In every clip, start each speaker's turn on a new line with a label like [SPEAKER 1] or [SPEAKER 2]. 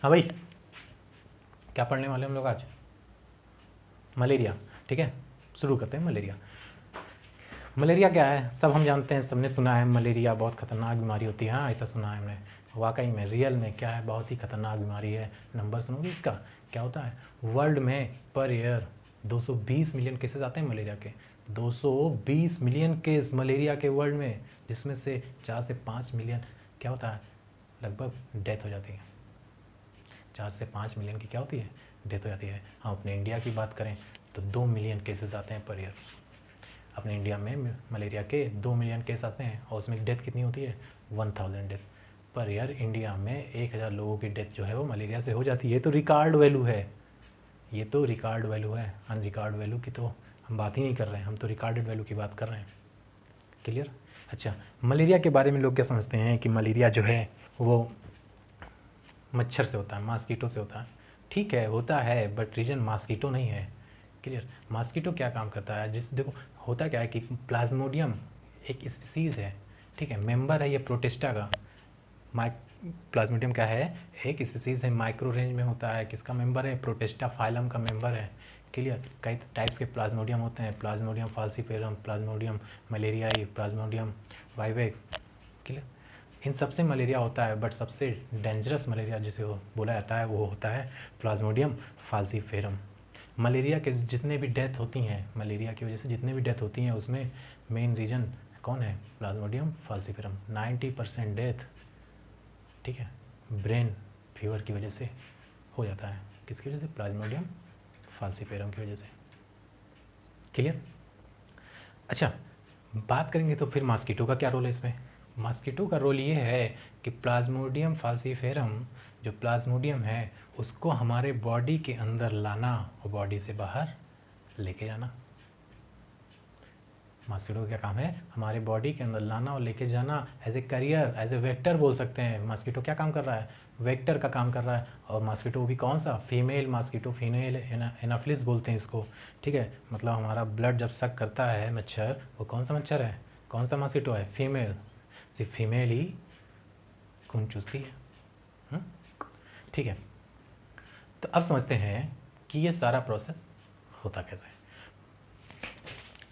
[SPEAKER 1] हाँ भाई, क्या पढ़ने वाले हम लोग आज? मलेरिया। ठीक है, शुरू करते हैं। मलेरिया, मलेरिया क्या है सब हम जानते हैं, सबने सुना है मलेरिया बहुत खतरनाक बीमारी होती है। हाँ, ऐसा सुना है हमने, वाकई में रियल में क्या है, बहुत ही खतरनाक बीमारी है। नंबर सुनोगे इसका क्या होता है? वर्ल्ड में पर ईयर 220 मिलियन केसेस आते हैं मलेरिया के। 220 मिलियन केस मलेरिया के वर्ल्ड में, जिसमें से 4 से 5 मिलियन क्या होता है, लगभग डेथ हो जाती है। 4 से 5 मिलियन की क्या होती है, डेथ हो जाती है। हम अपने इंडिया की बात करें तो 2 मिलियन केसेस आते हैं पर ईयर। अपने इंडिया में मलेरिया के 2 मिलियन केस आते हैं और उसमें डेथ कितनी होती है, 1000 डेथ पर ईयर। इंडिया में 1000 लोगों की डेथ जो है वो मलेरिया से हो जाती है। ये तो रिकॉर्ड वैल्यू है, ये तो रिकॉर्ड वैल्यू है। अनरिकॉर्ड वैल्यू की तो हम बात ही नहीं कर रहे हैं, हम तो रिकॉर्डेड वैल्यू की बात कर रहे हैं। क्लियर? अच्छा, मलेरिया के बारे में लोग क्या समझते हैं कि मलेरिया जो है वो मच्छर से होता है, मॉस्किटो से होता है। ठीक है, होता है, बट रीजन मॉस्किटो नहीं है। क्लियर? मॉस्किटो क्या काम करता है, जिस देखो होता क्या है कि प्लाज्मोडियम एक स्पीसीज़ है, ठीक है, मेंबर है ये प्रोटिस्टा का। प्लाज्मोडियम क्या है, एक स्पीसीज़ है, माइक्रो रेंज में होता है। किसका मेंबर है? प्रोटिस्टा फाइलम का मेंबर है। क्लियर? कई टाइप्स के प्लाज्मोडियम होते हैं, Plasmodium falciparum, Plasmodium malariae, Plasmodium vivax. Clear? इन सबसे मलेरिया होता है, बट सबसे डेंजरस मलेरिया जिसे वो बोला जाता है वो होता है प्लाज्मोडियम फाल्सीफेरम। मलेरिया के जितने भी डेथ होती हैं, मलेरिया की वजह से जितने भी डेथ होती हैं, उसमें मेन रीज़न कौन है? Plasmodium falciparum. 90% डेथ, ठीक है, ब्रेन फीवर की वजह से हो जाता है। किसकी वजह से? प्लाज्मोडियम फाल्सीफेरम की वजह से। क्लियर? अच्छा, बात करेंगे तो फिर मॉस्किटो का क्या रोल है इसमें? मॉस्किटो का रोल ये है कि प्लाज्मोडियम फाल्सीफेरम, जो प्लाज्मोडियम है उसको हमारे बॉडी के अंदर लाना और बॉडी से बाहर लेके जाना। मॉस्किटो का क्या काम है? हमारे बॉडी के अंदर लाना और लेके जाना। As a career, as a vector बोल सकते हैं। मॉस्किटो क्या काम कर रहा है? वेक्टर का काम कर रहा है। और मॉस्किटो भी कौन सा? फीमेल मॉस्किटो, फीमेल एनाफिलिस बोलते हैं इसको। ठीक है, मतलब हमारा ब्लड जब सक करता है मच्छर, वो कौन सा मच्छर है, कौन सा मॉस्किटो है? फीमेल। सिर्फ फीमेल ही खून चूसती है। ठीक है, तो अब समझते हैं कि ये सारा प्रोसेस होता कैसे है।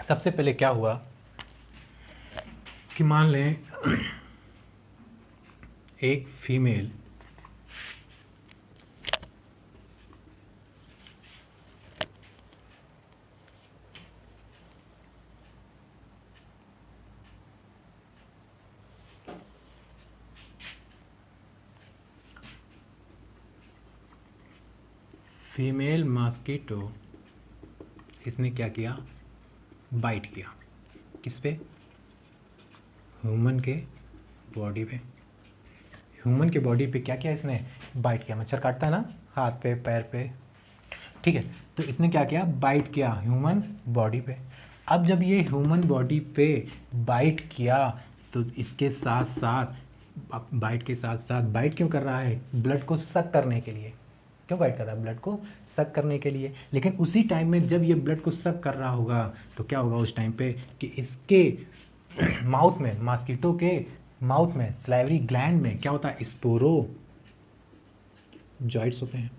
[SPEAKER 1] सबसे पहले क्या हुआ कि मान लें एक फीमेल फीमेल मॉस्किटो, इसने क्या किया, बाइट किया। किस पे? ह्यूमन के बॉडी पे। ह्यूमन के बॉडी पे क्या किया इसने? बाइट किया। मच्छर काटता है ना हाथ पे, पैर पे, ठीक है, तो इसने क्या किया, बाइट किया ह्यूमन बॉडी पे। अब जब ये ह्यूमन बॉडी पे बाइट किया तो इसके साथ साथ, बाइट के साथ साथ बाइट क्यों कर रहा है? ब्लड को सक करने के लिए। क्यों बाइट कर रहा है? ब्लड को सक करने के लिए। लेकिन उसी टाइम में जब ये ब्लड को सक कर रहा होगा तो क्या होगा उस टाइम पे कि इसके माउथ में, मॉस्किटो के माउथ में, सलाइवरी ग्लैंड में क्या होता है, स्पोरो जॉइट्स होते हैं।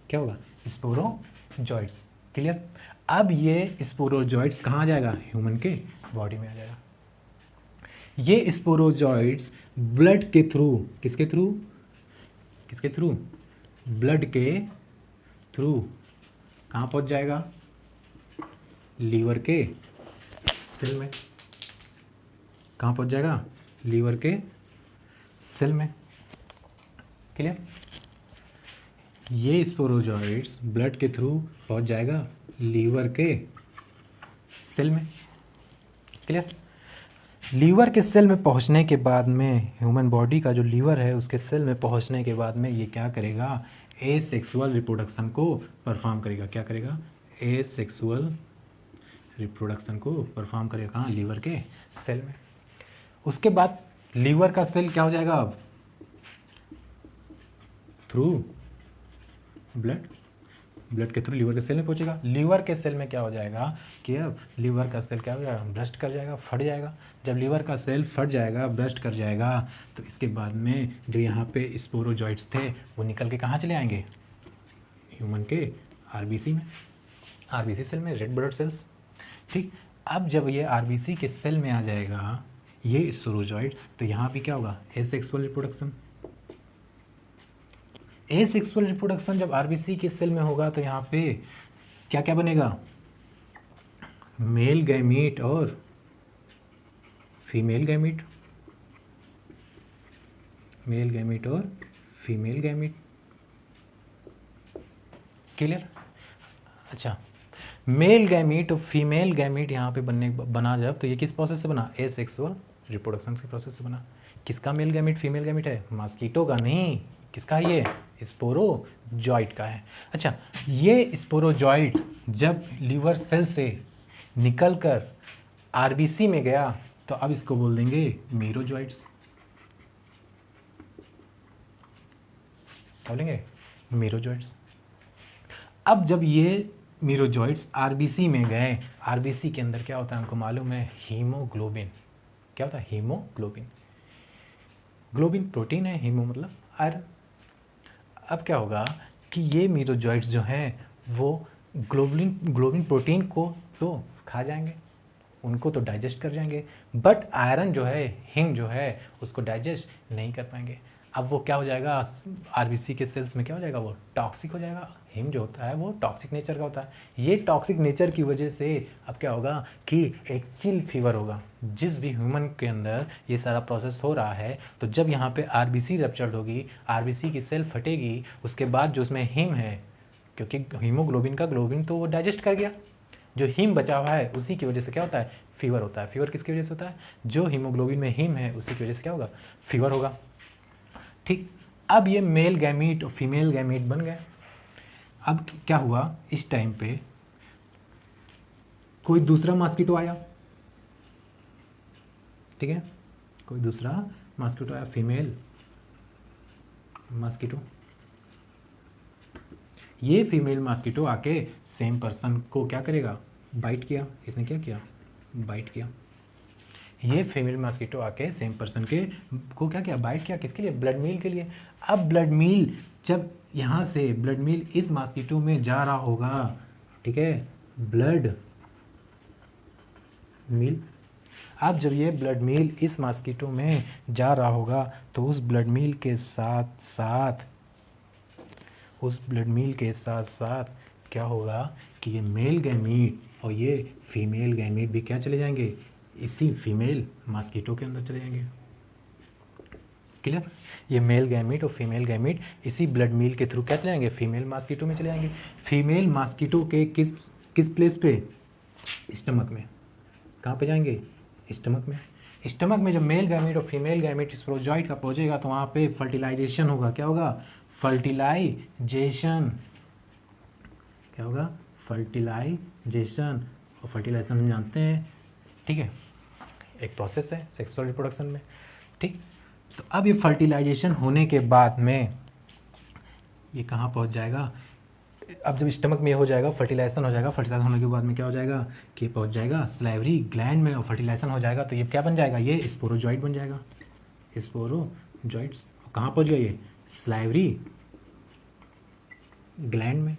[SPEAKER 1] क्या होगा? स्पोरोजॉइट्स। क्लियर? अब ये स्पोरोजॉइट्स कहाँ आ जाएगा? ह्यूमन के बॉडी में आ जाएगा। ये स्पोरोजॉइट्स ब्लड के थ्रू, किसके थ्रू, किसके थ्रू, ब्लड के थ्रू कहाँ पहुँच जाएगा? लीवर के सेल में। कहाँ पहुँच जाएगा? लीवर के सेल में। क्लियर? ये स्पोरोजॉइट्स ब्लड के थ्रू पहुंच जाएगा लीवर के सेल में। क्लियर? लीवर के सेल में पहुंचने के बाद में, ह्यूमन बॉडी का जो लीवर है उसके सेल में पहुंचने के बाद में ये क्या करेगा? एसेक्सुअल रिप्रोडक्शन को परफॉर्म करेगा। क्या करेगा? एसेक्सुअल रिप्रोडक्शन को परफॉर्म करेगा। कहाँ? लीवर के सेल में। उसके बाद लीवर का सेल क्या हो जाएगा? अब थ्रू ब्लड ब्लड के थ्रू लीवर के सेल में पहुंचेगा। लीवर के सेल में क्या हो जाएगा कि अब लीवर का सेल क्या हो जाएगा, ब्रस्ट कर जाएगा, फट जाएगा। जब लीवर का सेल फट जाएगा, ब्रस्ट कर जाएगा, तो इसके बाद में जो यहाँ पे स्पोरोजॉइट्स थे वो निकल के कहाँ चले आएंगे, ह्यूमन के आरबीसी में, आरबीसी सेल में, रेड ब्लड सेल्स। ठीक, अब जब ये आरबीसी के सेल में आ जाएगा ये स्पोरोजॉइट, तो यहाँ भी क्या होगा, एसेक्सुअल रिप्रोडक्शन। एसेक्सुअल रिप्रोडक्शन जब आरबीसी के सेल में होगा तो यहाँ पे क्या क्या बनेगा, मेल गैमीट और फीमेल गैमीट, मेल गैमीट और फीमेल गैमीट। क्लियर? अच्छा, मेल गैमीट और फीमेल गैमीट यहाँ पे बना जब, तो ये किस प्रोसेस से बना, एसेक्सुअल रिप्रोडक्शन के प्रोसेस से बना। किसका मेल गैमीट फीमेल गैमीट है, मॉस्किटो का नहीं, किसका है ये, स्पोरोजॉइट का है। अच्छा, ये स्पोरोजॉइट जब लीवर सेल से निकलकर आरबीसी में गया तो अब इसको बोल देंगे मीरोजॉइट्स। क्या बोलेंगे, मीरोजॉइट्स। अब जब ये मीरोजॉइट्स आरबीसी में गए, आरबीसी के अंदर क्या होता है हमको मालूम है, हीमोग्लोबिन। क्या होता है, हीमोग्लोबिन। ग्लोबिन प्रोटीन है, हीमो मतलब आयरन। अब क्या होगा कि ये मीरोजॉइट्स जो हैं वो ग्लोबिन प्रोटीन को तो खा जाएंगे, उनको तो डाइजेस्ट कर जाएंगे, बट आयरन जो है, हिम जो है, उसको डाइजेस्ट नहीं कर पाएंगे। अब वो क्या हो जाएगा, आरबीसी के सेल्स में क्या हो जाएगा, वो टॉक्सिक हो जाएगा। हिम जो होता है वो टॉक्सिक नेचर का होता है। ये टॉक्सिक नेचर की वजह से अब क्या होगा कि एक चिल फीवर होगा। जिस भी ह्यूमन के अंदर ये सारा प्रोसेस हो रहा है, तो जब यहाँ पे आरबीसी रप्चर्ड होगी, आरबीसी की सेल फटेगी, उसके बाद जो उसमें हिम है, क्योंकि हीमोग्लोबिन का ग्लोबिन तो वो डाइजेस्ट कर गया, जो हीम बचा हुआ है उसी की वजह से क्या होता है, फीवर होता है। फीवर किसकी वजह से होता है, जो हीमोग्लोबिन में हीम है उसी की वजह से क्या होगा, फीवर होगा। ठीक, अब ये मेल गैमीट और फीमेल गैमीट बन गए। अब क्या हुआ, इस टाइम पे कोई दूसरा मॉस्किटो आया, ठीक है, कोई दूसरा मॉस्किटो आया, फीमेल मॉस्किटो। ये फीमेल मॉस्किटो आके सेम पर्सन को क्या करेगा, बाइट किया। इसने क्या किया, बाइट किया। ये फीमेल मॉस्किटो आके सेम पर्सन के को क्या किया, बाइट किया। किसके लिए, ब्लड मील के लिए। अब ब्लड मील जब यहाँ से ब्लड मील इस मॉस्किटो में जा रहा होगा, ठीक है, ब्लड मील। अब जब ये ब्लड मील इस मॉस्किटो में जा रहा होगा तो उस ब्लड मील के साथ साथ, उस ब्लड मील के साथ साथ क्या होगा कि ये मेल गैमीट और ये फीमेल गैमीट भी क्या चले जाएंगे, इसी फीमेल मॉस्किटो के अंदर चले जाएंगे। क्लियर? ये मेल गैमीट और फीमेल गैमीट इसी ब्लड मील के थ्रू क्या चले जाएंगे, फीमेल मॉस्किटो में चले जाएंगे। फीमेल मॉस्किटो के किस प्लेस पे, स्टमक में। कहाँ पे जाएंगे, स्टमक में। स्टमक में जब मेल गैमीट और फीमेल गैमीट स्पोरोजॉइट का पहुँचेगा तो वहाँ पे फर्टिलाइजेशन होगा। क्या होगा, फर्टिलाइजेशन। क्या होगा, फर्टिलाइजेशन। और फर्टिलाइजेशन हम जानते हैं, ठीक है, एक प्रोसेस है सेक्सुअल रिप्रोडक्शन में। ठीक, तो अब ये फर्टिलाइजेशन होने के बाद में ये कहाँ पहुँच जाएगा, अब जब स्टमक में हो जाएगा, फर्टिलाइजेशन हो जाएगा, फर्टिलाइजेशन होने के बाद में क्या हो जाएगा कि पहुँच जाएगा सलाइवरी ग्लैंड में, और फर्टिलाइजेशन हो जाएगा तो ये क्या बन जाएगा, ये स्पोरोजॉइट बन जाएगा। स्पोरोजॉइट्स कहाँ पहुँच गया, ये सलाइवरी ग्लैंड में।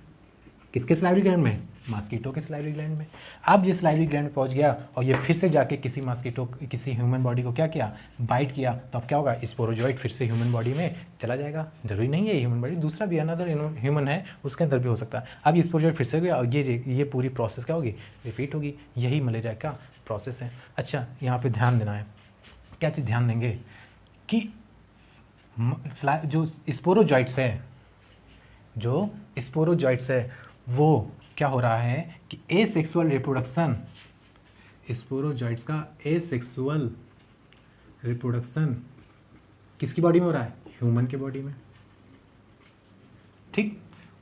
[SPEAKER 1] किसके सलाइवरी ग्लैंड में, मॉस्किटो के सलाइवरी ग्लैंड में। अब ये सलाइवरी ग्लैंड पहुंच गया और ये फिर से जाके किसी मॉस्किटो, किसी ह्यूमन बॉडी को क्या किया, बाइट किया, तो अब क्या होगा, स्पोरोजॉइट फिर से ह्यूमन बॉडी में चला जाएगा। जरूरी नहीं है ह्यूमन बॉडी, दूसरा भी अनदर ह्यूमन है उसके अंदर भी हो सकता है। अब ये स्पोरोजॉइट फिर से गया और ये पूरी प्रोसेस क्या होगी, रिपीट होगी। यही मलेरिया का प्रोसेस है। अच्छा, यहाँ पर ध्यान देना है, क्या चीज़ ध्यान देंगे कि जो स्पोरोजॉइट्स है, जो स्पोरोजॉइट्स है वो क्या हो रहा है कि एसेक्सुअल रिप्रोडक्शन, स्पोरोजॉइट्स का एसेक्सुअल रिप्रोडक्शन किसकी बॉडी में हो रहा है, ह्यूमन के बॉडी में। ठीक,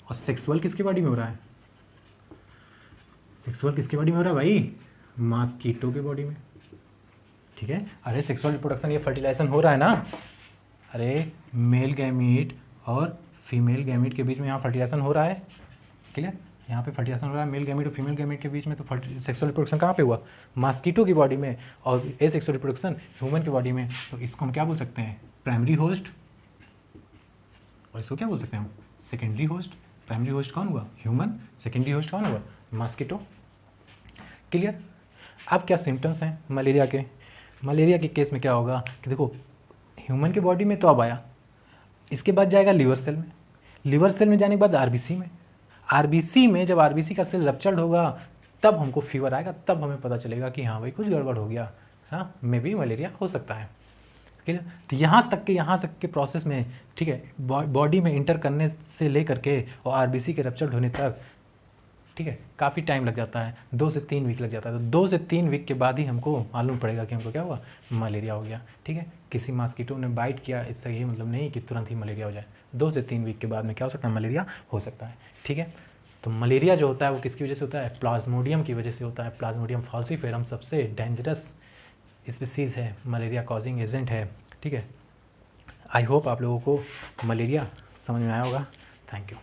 [SPEAKER 1] और सेक्सुअल किसकी बॉडी में हो रहा है, सेक्सुअल किसकी बॉडी में हो रहा है भाई, मॉस्किटो के बॉडी में। ठीक है, अरे सेक्सुअल रिप्रोडक्शन, ये फर्टिलाइजेशन हो रहा है ना, अरे मेल गैमीट और फीमेल गैमीट के बीच में यहाँ फर्टिलाइजेशन हो रहा है, क्लियर। यहाँ पे फर्टिलाइजेशन हो रहा है मेल गैमेट और फीमेल गैमेट के बीच में, तो सेक्सुअल रिप्रोडक्शन कहाँ पे हुआ, मॉस्किटो की बॉडी में, और एसेक्सुअल रिप्रोडक्शन ह्यूमन की बॉडी में। तो इसको हम क्या बोल सकते हैं, प्राइमरी होस्ट, और इसको क्या बोल सकते हैं हम, सेकेंडरी होस्ट। प्राइमरी होस्ट कौन हुआ, ह्यूमन, सेकेंडरी होस्ट कौन हुआ, मॉस्किटो। क्लियर। अब क्या सिम्टम्स हैं मलेरिया के, मलेरिया के केस में क्या होगा कि देखो ह्यूमन की बॉडी में तो अब आया, इसके बाद जाएगा लीवर सेल में, लीवर सेल में जाने के बाद आरबीसी में, आरबीसी में जब आरबीसी का सेल रप्चर्ड होगा तब हमको फीवर आएगा, तब हमें पता चलेगा कि हाँ भाई कुछ गड़बड़ हो गया, हाँ मे भी मलेरिया हो सकता है। क्लियर। तो यहाँ तक के प्रोसेस में, ठीक है, बॉडी में इंटर करने से लेकर के और आरबीसी के रप्चर्ड होने तक, ठीक है, काफ़ी टाइम लग जाता है, 2 से 3 वीक लग जाता है। तो 2 से 3 वीक के बाद ही हमको मालूम पड़ेगा कि हमको क्या हुआ, मलेरिया हो गया। ठीक है, किसी मॉस्किटो ने बाइट किया इससे ये मतलब नहीं कि तुरंत ही मलेरिया हो जाए, 2 से 3 वीक के बाद में क्या हो सकता है, मलेरिया हो सकता है। ठीक है, तो मलेरिया जो होता है वो किसकी वजह से होता है, प्लाज्मोडियम की वजह से होता है। प्लाज्मोडियम फॉल्सिफेरम सबसे डेंजरस स्पीसीज़ है, मलेरिया कॉजिंग एजेंट है। ठीक है, आई होप आप लोगों को मलेरिया समझ में आया होगा। Thank you.